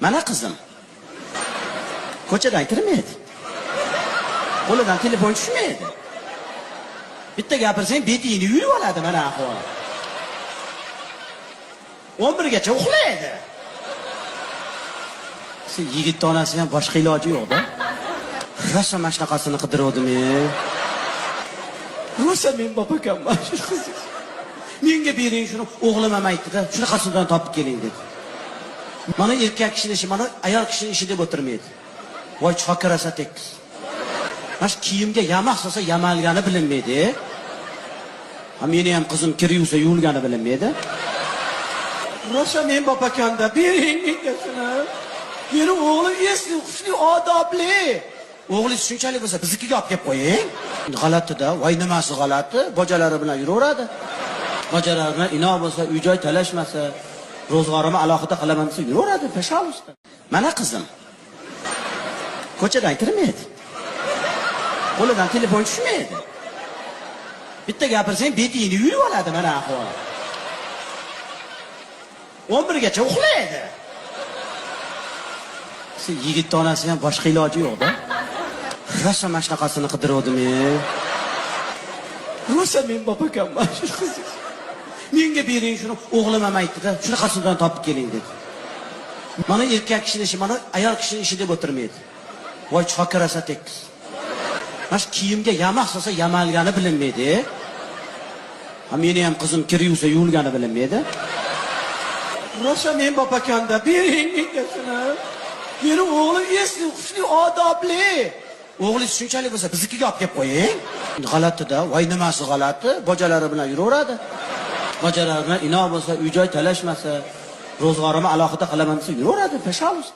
Mana qizim. Ko'chadan kirmaydi. Qo'lidan telefon tushmaydi. Bitta gapirsang betingni yuyib oladi mana ahvol. 11 gacha uxlaydi. Sen yigit onasi ham boshqa iloji yo'q-da. Rosa mana shunaqasini qidiruvdim-men. Rosa men bopakamman. Menga bering shuni, o'g'lim ham aytdi-da, shunaqasidan topib keling dedi. Mana erkak kishining ishi, mana ayol kishining ishi deb o'tirmaydi. Voy chokirasa tekis. Mana shu kiyimga yamoq solsa yamalgani bilinmaydi. Ha meni ham qizim kir yuvsa yuvilgani bilinmaydi. Rosa men bopakamda bering menga shuni. Meni o'g'lim esli, xushli, odobli. O'g'lingiz shunchalik bo'lsa, biznikiga olib kelib qo'ying. G'alati-da, voy nimasi g'alati? Bojalari bilan yuraveradi. Bojalari bilan ino bo'lsa, uy-joy talashmasa, ro'zg'orimni alohida qilaman desa yuraveradi, peshonusda. Mana qizim. Ko'chadan kirmaydi. Qo'lidan telefon tushmaydi. Bitta gapirsang betingni yuyib oladi mana ahvol. 11 gacha uxlaydi. Sen yigit onasi ham boshqa iloji yo'q-da. Rosa mana shunaqasini qidiruvdim-men. Rosa men bopakamman. Menga bering shuni, o'g'lim ham aytdi-da, shunaqasidan topib keling dedi. Mana erkak kishining ishi, mana ayol kishining ishi deb o'tirmaydi. Voy chokirasa tekis. Mana shu kiyimga yamoq solsa yamalgani bilinmaydi. Ha meni ham qizim kir yuvsa yuvilgani bilinmaydi. Rosa men bopakamda bering menga shuni. Meni o'g'lim esli, xushli, odobli. O'g'lingiz shunchalik bo'lsa, biznikiga olib kelib qo'ying. G'alati-da, voy nimasi g'alati? Bojalari bilan yuraveradi. Bojalari bilan ino bo'lsa, uy-joy talashmasa, ro'zg'orimni alohida qilaman desa yuraveradi, peshonusda.